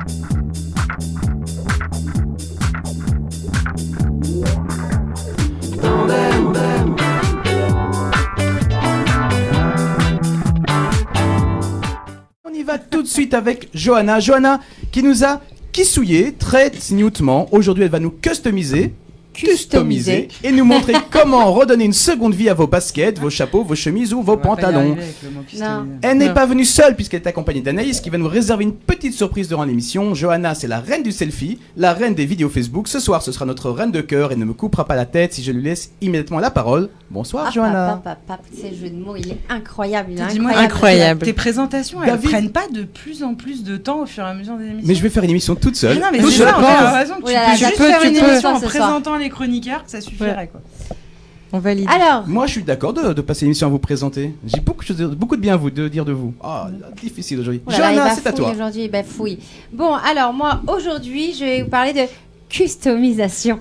On y va tout de suite avec Johanna. Johanna qui nous a kissouillé très snoutement. Aujourd'hui, elle va nous customiser et nous montrer comment redonner une seconde vie à vos baskets, vos chapeaux, vos chemises ou vos pantalons. Elle n'est pas venue seule puisqu'elle est accompagnée d'Anaïs qui va nous réserver une petite surprise durant l'émission. Johanna, c'est la reine du selfie, la reine des vidéos Facebook. Ce soir, ce sera notre reine de cœur et ne me coupera pas la tête si je lui laisse immédiatement la parole. Bonsoir Johanna. Ces jeux de mots, il est incroyable. Incroyable. Tes présentations, elles David prennent pas de plus en plus de temps au fur et à mesure des émissions. Mais je vais faire une émission toute seule. Non, mais Tout c'est seul. ça, en fait, t'as raison. Tu peux juste faire une émission en ce soir. présentant les chroniqueurs, ça suffirait, quoi. On valide. Alors, Moi, je suis d'accord de passer l'émission à vous présenter. J'ai beaucoup de bien de dire de vous. Ah, difficile aujourd'hui. Johanna, c'est à toi. Aujourd'hui, il bafouille. Bon, alors moi, aujourd'hui, je vais vous parler de customisation.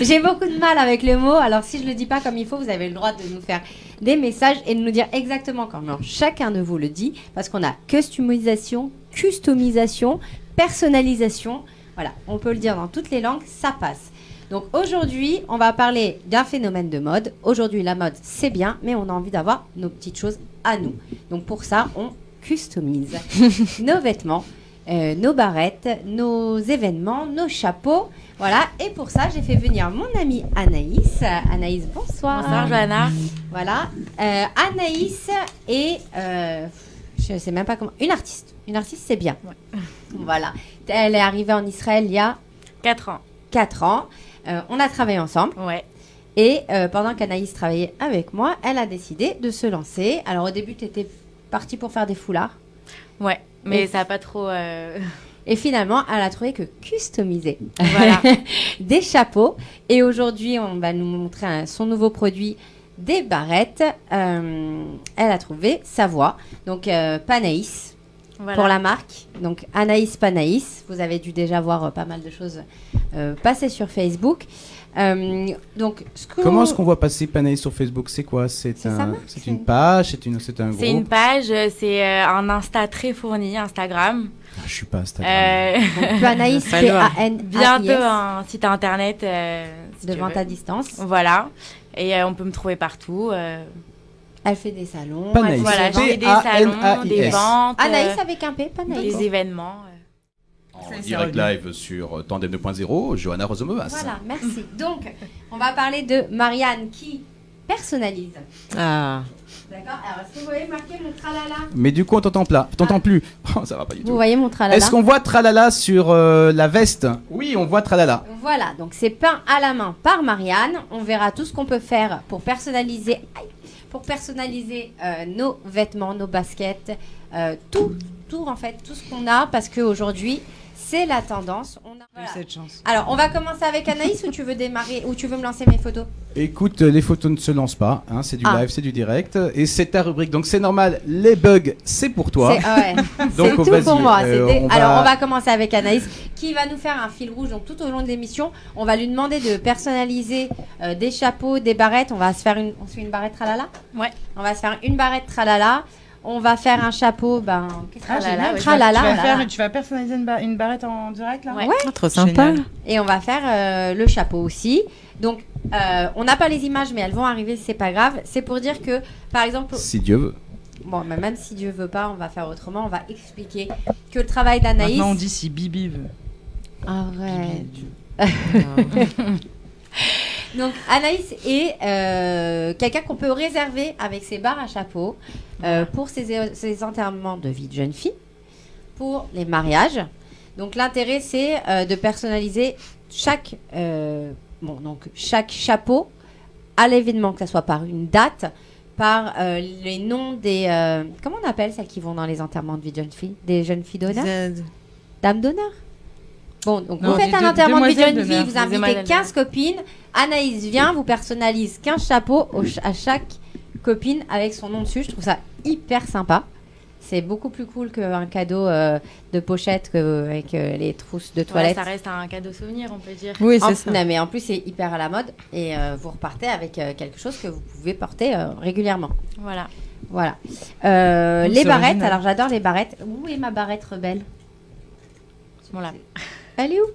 J'ai beaucoup de mal avec le mot. Alors, si je le dis pas comme il faut, vous avez le droit de nous faire des messages et de nous dire exactement comment chacun de vous le dit. Parce qu'on a customisation, personnalisation. Voilà, on peut le dire dans toutes les langues, ça passe. Donc aujourd'hui, on va parler d'un phénomène de mode. Aujourd'hui, la mode, c'est bien, mais on a envie d'avoir nos petites choses à nous. Donc pour ça, on customise nos vêtements, nos barrettes, nos événements, nos chapeaux. Voilà, et pour ça, j'ai fait venir mon amie Anaïs. Anaïs, bonsoir. Bonsoir, Johanna. Voilà, Anaïs est, je sais même pas comment, une artiste. Une artiste, c'est bien. Ouais. Voilà, elle est arrivée en Israël il y a 4 ans. 4 ans. On a travaillé ensemble. Ouais. Et pendant qu'Anaïs travaillait avec moi, elle a décidé de se lancer. Alors au début, tu étais partie pour faire des foulards. Ouais, mais Et- ça n'a pas trop... Et finalement, elle a trouvé que customiser Voilà. des chapeaux. Et aujourd'hui, on va nous montrer son nouveau produit, des barrettes. Elle a trouvé sa voix. Donc Panaïs. Voilà. Pour la marque, donc Anaïs Panaïs, vous avez dû déjà voir pas mal de choses passer sur Facebook. Donc, Comment est-ce qu'on voit passer Panaïs sur Facebook? C'est quoi? C'est sa marque, c'est une page? C'est un groupe? C'est une page, c'est un Insta très fourni, Instagram. Ah, je suis pas Instagram. Donc, Panaïs, P-A-N-A-I-S, Bientôt un site internet. Si de tu vente veux. à distance. Voilà. Et on peut me trouver partout. Elle fait des salons. Panaïs. Voilà, elle fait j'ai des salons, P-A-N-A-I-S. des ventes, Anaïs avec un P, Panaïs. des événements. En direct live sur Tandem 2.0, Johanna Rosomovas. Voilà, merci. Donc, on va parler de Marianne qui personnalise. Ah. D'accord. Alors, est-ce que vous voyez marquer mon tralala? Mais du coup, on t'entend plus. Oh, ça va pas du Vous tout. voyez mon tralala? Est-ce qu'on voit tralala sur la veste? Oui, on voit tralala. Voilà, donc c'est peint à la main par Marianne. On verra tout ce qu'on peut faire pour personnaliser, nos vêtements, nos baskets, tout en fait, tout ce qu'on a, parce qu'aujourd'hui, c'est la tendance. Voilà. Cette chance. Alors, on va commencer avec Anaïs ou tu veux démarrer, ou tu veux me lancer mes photos? Écoute, les photos ne se lancent pas, hein, c'est du Ah. live, c'est du direct, et c'est ta rubrique, donc c'est normal, les bugs, c'est pour toi. Ouais. Donc, C'est tout vas-y, pour moi. Alors, on va commencer avec Anaïs, qui va nous faire un fil rouge. Donc, tout au long de l'émission, on va lui demander de personnaliser des chapeaux, des barrettes. On se fait une barrette tralala? Ouais. On va se faire une barrette tralala. On va faire un chapeau, Tralala, ouais. tralala. Tu vas personnaliser une barrette en direct, là? Ouais. Ah, trop sympa. Génial. Et on va faire le chapeau aussi. Donc, on n'a pas les images, mais elles vont arriver, c'est pas grave. C'est pour dire que, par exemple, Si Dieu veut. bon, mais même si Dieu veut pas, on va faire autrement. On va expliquer que le travail d'Anaïs. Maintenant, on dit si Bibi veut. Arrête. Bibi, Donc, Anaïs est quelqu'un qu'on peut réserver avec ses barres à chapeau pour ses enterrements de vie de jeune fille, pour les mariages. Donc, l'intérêt, c'est de personnaliser chaque chapeau à l'événement, que ce soit par une date, par les noms des... comment on appelle celles qui vont dans les enterrements de vie de jeune fille? Des jeunes filles d'honneur? Dames d'honneur? Bon, donc Non, vous faites des un enterrement de vie de demoiselles jeune fille, d'honneur. vous Des invitez demoiselles 15 copines, Anaïs vient, vous personnalise 15 chapeaux à chaque copine avec son nom dessus. Je trouve ça hyper sympa. C'est beaucoup plus cool qu'un cadeau de pochette avec les trousses de Ouais, toilette. ça reste un cadeau souvenir, on peut dire. Oui, c'est ça. Non, mais en plus, c'est hyper à la mode et vous repartez avec quelque chose que vous pouvez porter régulièrement. Voilà. Voilà. Oui, Les c'est barrettes, original. alors j'adore les barrettes. Où est ma barrette rebelle? Bon, là. Elle est où?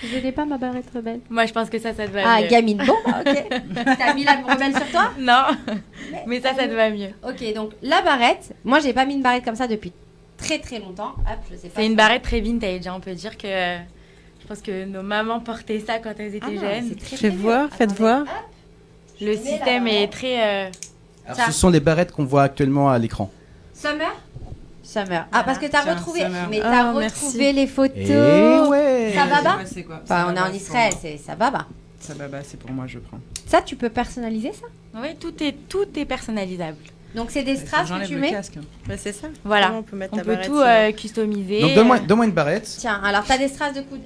Je n'ai pas ma barrette rebelle. Moi, je pense que ça te va Ah, mieux. gamine. Bon, ok. T'as mis la rebelle sur toi? Non, mais ça te va mieux. Ok, donc la barrette. Moi, j'ai pas mis une barrette comme ça depuis très très longtemps. Hop, je sais pas. C'est une barrette très vintage. On peut dire que je pense que nos mamans portaient ça quand elles étaient jeunes. C'est très, Faites très voir, vieux. faites Attendez, voir. hop, je Le mets système la est barrette. très. Alors, Ça. ce sont les barrettes qu'on voit actuellement à l'écran. Summer. Summer. Ah, parce que t'as Tiens, retrouvé. Summer. Mais Ah, t'as merci. retrouvé les photos. Et ouais. Ça va pas? Ouais, c'est quoi? Enfin, on est en c'est Israël, pour moi. c'est ça va pas. Ça baba, c'est pour moi, je prends. Ça, tu peux personnaliser ça? Oui, tout est personnalisable. Donc, c'est des strass que J'enlève tu le mets? casque. Bah, c'est ça. Voilà. Comment on peut mettre On ta peut barrette, tout sinon customiser. Donc donne-moi une barrette. Tiens, alors t'as des strass de coude.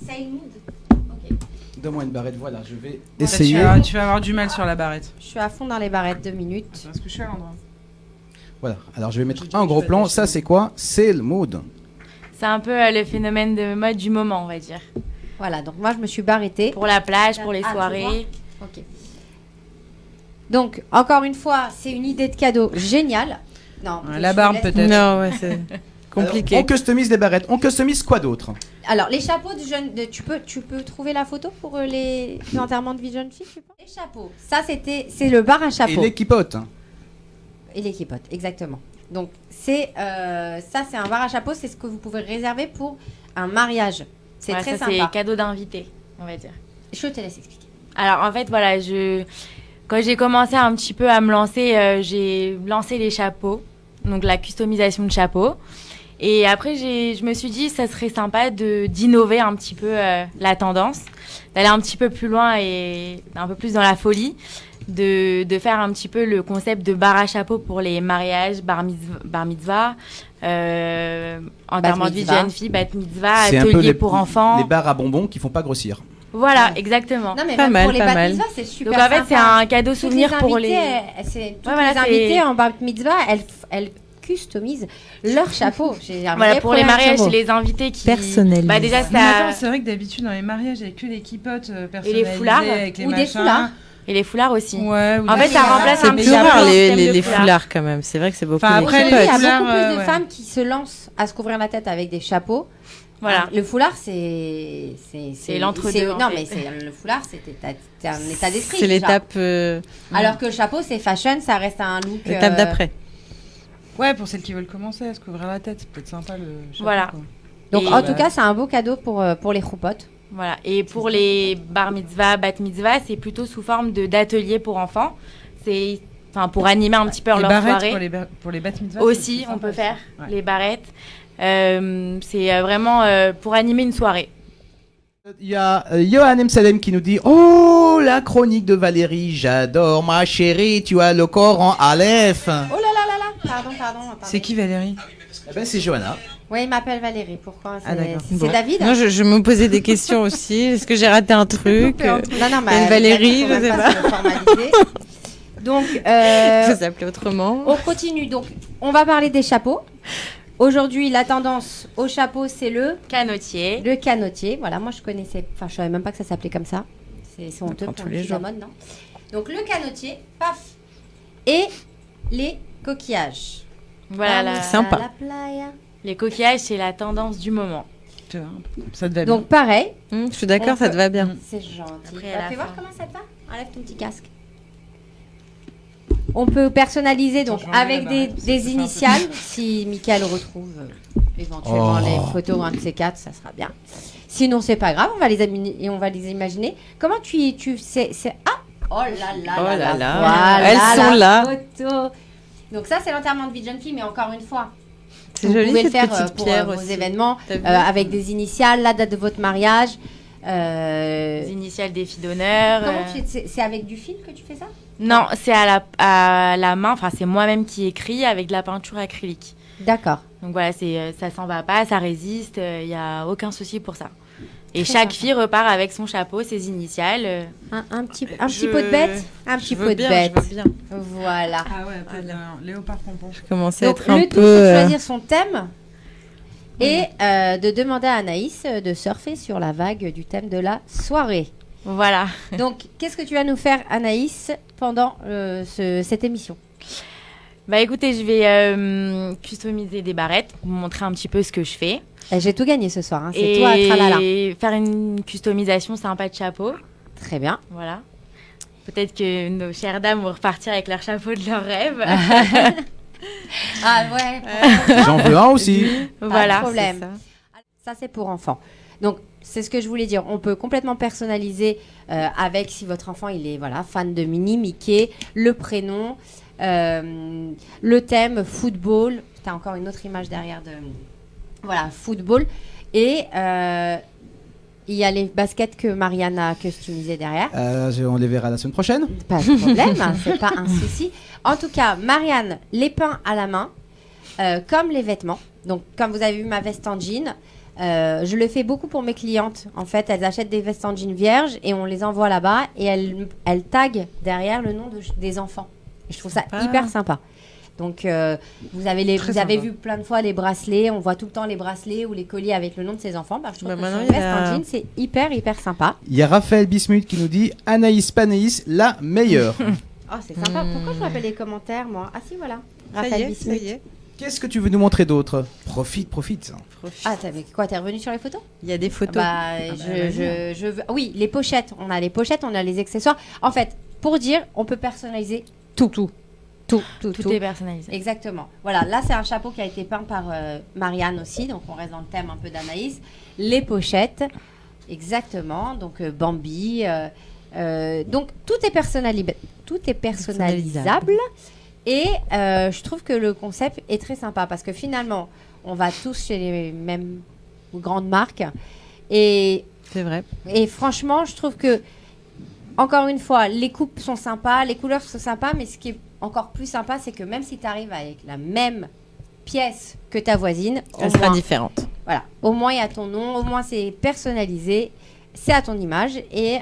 Same mood. Ok. Donne-moi une barrette, voilà, je vais Là, essayer. tu vas avoir du mal sur la barrette. Je suis à fond dans les barrettes, 2 minutes. Parce que je suis à l'endroit. Voilà, alors je vais mettre J'ai dit un que gros je plan. faisais Ça, chez c'est quoi? C'est le mood. C'est un peu le phénomène de mode du moment, on va dire. Voilà, donc moi je me suis barrettée. Pour la plage, pour les Ah, tu soirées. Ok. Donc, encore une fois, c'est une idée de cadeau géniale. Non, Ouais, je la vous barbe, laisse- peut-être. Non, ouais, c'est compliqué. Alors, on customise des barrettes. On customise quoi d'autre? Alors, les chapeaux du jeune. Tu peux trouver la photo pour les enterrements de vie de jeune fille, tu penses? Les chapeaux. Ça, c'est le bar à Et chapeau. les kipotes. Et les kipotes, exactement. Donc, ça, c'est un bar à chapeau. C'est ce que vous pouvez réserver pour un mariage. C'est Ouais, très ça, c'est sympa. cadeau d'invité, on va dire. Je te laisse expliquer. Alors en fait, voilà, quand j'ai commencé un petit peu à me lancer, j'ai lancé les chapeaux, donc la customisation de chapeaux. Et après, je me suis dit, ça serait sympa d'innover un petit peu la tendance, d'aller un petit peu plus loin et un peu plus dans la folie, de faire un petit peu le concept de bar à chapeau pour les mariages, bar mitzvah, enterrement de vie de mitzvah. jeune fille, bat mitzvah, C'est un peu atelier pour enfants. les barres à bonbons qui font pas grossir. Voilà, Ouais. exactement. Non, mais Pas même mal, pour les pas bat mal. mitzvah, c'est super Donc en fait, sympa. c'est un cadeau Toutes souvenir les pour invitées, les... toutes Ouais, voilà, les c'est- invitées en bar mitzvah, elles customisent leur chapeau. J'ai un Voilà, vrai pour les problème avec mariages, ce mot. c'est les invités qui... Personnalisé. Bah déjà, Mais attends, ça... c'est vrai que d'habitude, dans les mariages, il n'y a que les kipotes personnalisées foulards. avec les Ou des machins. foulards. Et les foulards aussi. Ouais, ou En des fait, ça foulards. remplace C'est un plus petit peu rare le les, système de les foulards. foulards quand même. C'est vrai que c'est beaucoup Enfin, les après, Il y les a kipotes. foulards, beaucoup plus de ouais. femmes qui se lancent à se couvrir la tête avec des chapeaux. Voilà. Le foulard, c'est l'entre-deux, c'est- en Non, fait. mais le foulard, c'est un état d'esprit. C'est déjà. l'étape Alors que le chapeau, c'est fashion, ça reste un look. l'étape d'après. Ouais, pour celles qui veulent commencer à se couvrir la tête, c'est peut-être sympa le chapeau, Voilà. quoi. Donc, Et en tout cas, c'est un beau cadeau pour les choupottes. Voilà. Et pour les bar mitzvah, bat mitzvah, c'est plutôt sous forme d'atelier pour enfants. C'est... Enfin, pour animer un petit peu Les leur barrettes soirée. pour les bat mitzvahs, Aussi, c'est on sympa peut faire Ouais. les barrettes. C'est vraiment pour animer une soirée. Il y a Johan M. Salem qui nous dit: Oh, la chronique de Valérie, j'adore ma chérie, tu as le corps en Aleph. Oh là là là là. Pardon. C'est qui Valérie? Eh ben, c'est Johanna. Oui, il m'appelle Valérie. Pourquoi? Ah, d'accord. C'est Bon. David? Non, je me posais des questions aussi. Est-ce que j'ai raté un truc Non, mais Une Valérie, faut même je sais pas se formaliser. Donc, Il faut s'appeler autrement. on continue. Donc, on va parler des chapeaux. Aujourd'hui, la tendance au chapeau, c'est le Canotier. canotier. Voilà, moi je connaissais, enfin je savais même pas que ça s'appelait comme ça. C'est honteux prend pour tous une les fille de la jours. mode, non? Donc le canotier, paf, et les coquillages. Voilà, Vamos Sympa. à la playa. les coquillages, c'est la tendance du moment. Tu vois, ça te va bien. Donc pareil, Je suis d'accord, On ça peut- te va bien. c'est gentil. Après, Bah, à la fais voir fin. comment ça te va. Enlève ton petit casque. On peut personnaliser donc Attends, je vais enlever avec la des, barrette, parce que des ça fait un peu- initiales. Si Mickaël retrouve éventuellement Oh. les photos, un de ces quatre, ça sera bien. Sinon, c'est pas grave, on va les imaginer. Comment c'est ah oh là là Oh là là. voilà Elles sont la là. photo. Donc ça, c'est l'enterrement de vie de jeune fille, mais encore une fois, C'est vous joli pouvez le cette faire petite pour pierre vos aussi. événements T'as vu avec des initiales, la date de votre mariage. Les initiales des filles d'honneur. Comment c'est avec du fil que tu fais ça? Non, c'est à la main. Enfin, c'est moi-même qui écris avec de la peinture acrylique. D'accord. Donc voilà, ça s'en va pas, ça résiste. Il n'y a aucun souci pour ça. Et Très chaque sympa. fille repart avec son chapeau, ses initiales. Un petit Je- pot de bête. Un Je petit veux pot de bien, bête. je veux bien. Voilà. Ah ouais, un peu de léopard pompon. Je commençais à Donc être un le tout, peu. c'est de choisir son thème et de demander à Anaïs de surfer sur la vague du thème de la soirée. Voilà. Donc, qu'est-ce que tu vas nous faire, Anaïs, pendant cette émission? Bah écoutez, je vais customiser des barrettes, vous montrer un petit peu ce que je fais. J'ai tout gagné ce soir, hein. C'est Et toi, tralala. faire une customisation sympa de chapeau. Très bien. Voilà. Peut-être que nos chères dames vont repartir avec leur chapeau de leur rêve. Ah ouais. J'en veux un aussi. Voilà. Pas de problème. c'est ça. Ça, c'est pour enfants. Donc, c'est ce que je voulais dire. On peut complètement personnaliser avec, si votre enfant il est fan de Minnie, Mickey, le prénom, le thème football. Tu as encore une autre image derrière de. Voilà, football. Et il y a les baskets que Marianne a customisées derrière. On les verra la semaine prochaine. Pas de problème, c'est pas un souci. En tout cas, Marianne les peint à la main, comme les vêtements. Donc, comme vous avez vu ma veste en jean, je le fais beaucoup pour mes clientes. En fait, elles achètent des vestes en jean vierges et on les envoie là-bas et elles taguent derrière le nom des enfants. Et je trouve ça hyper sympa. Donc, vous avez vu plein de fois les bracelets. On voit tout le temps les bracelets ou les colliers avec le nom de ses enfants. Je trouve que sur une veste en jean, c'est hyper sympa. Il y a Raphaël Bismuth qui nous dit Anaïs Panaïs, la meilleure. Oh, c'est sympa. Pourquoi je rappelle les commentaires, moi? Ah si, voilà. Raphaël Ça y est. Qu'est-ce que tu veux nous montrer d'autre? Profite. Ah, mais quoi, t'es revenu sur les photos? Il y a des photos. Je veux... Oui, les pochettes. On a les pochettes, on a les accessoires. En fait, pour dire, on peut personnaliser tout. Tout est personnalisé. Exactement. Voilà, là, c'est un chapeau qui a été peint par Marianne aussi. Donc, on reste dans le thème un peu d'Anaïs. Les pochettes, exactement. Donc, Bambi. Donc, tout est personnalisable. Et je trouve que le concept est très sympa parce que finalement, on va tous chez les mêmes grandes marques. Et C'est vrai. Et franchement, je trouve que, encore une fois, les coupes sont sympas, les couleurs sont sympas, mais ce qui est encore plus sympa, c'est que même si tu arrives avec la même pièce que ta voisine, Elle sera différente. voilà, au moins il y a ton nom, au moins c'est personnalisé, c'est à ton image et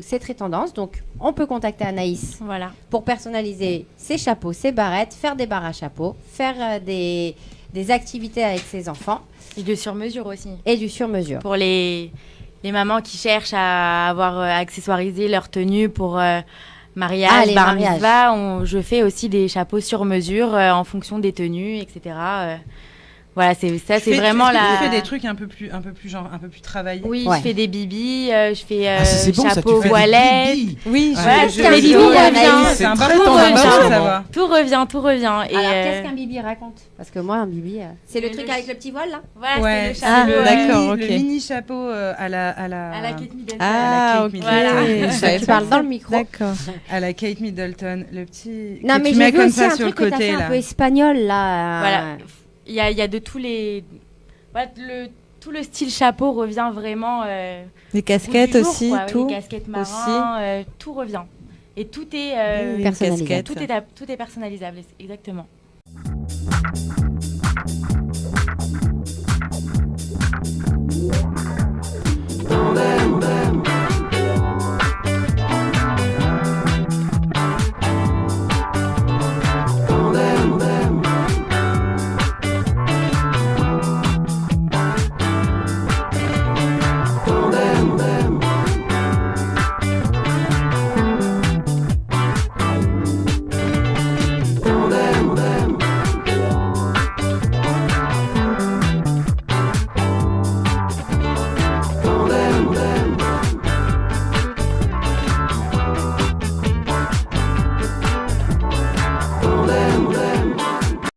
c'est très tendance. Donc, on peut contacter Anaïs Voilà. pour personnaliser ses chapeaux, ses barrettes, faire des barres à chapeaux, faire des activités avec ses enfants. Et de sur-mesure aussi. Et du sur-mesure. Pour les mamans qui cherchent à avoir accessoirisé leur tenue pour mariage, les bar mariages. mitzvah, je fais aussi des chapeaux sur mesure en fonction des tenues, etc. Voilà, c'est vraiment Tu la. fais des trucs un peu plus travaillés. Oui, Ouais. je fais des bibis, je fais c'est bon ça, tu chapeau fais voilette. des bibis. Oui, Ouais, qu'un les bibi, bibis Anaïs, revient. C'est un Tout peu tendance revient. à savoir. Tout revient. Et Alors, qu'est-ce qu'un bibi raconte? Parce que moi, un bibi, c'est le Mais truc le- avec le petit voile, là? voilà, Ouais, c'est le chapeau. d'accord, ok. le mini chapeau à la À la Kate Middleton. Ah, Kate ok. Middleton. Voilà. Je savais Tu pas parles ça. dans le micro. D'accord. à la Kate Middleton, le petit Non, que mais tu j'ai mets vu comme aussi ça un sur le truc que t'as côté fait un là. peu espagnol, là. Voilà. Il y a de tous les. Voilà, tout le style chapeau revient vraiment. Les au casquettes goût du jour, aussi, quoi. tout. Les casquettes marins, tout revient. Et tout est, Une personnalisé. casquette. tout est personnalisable, exactement.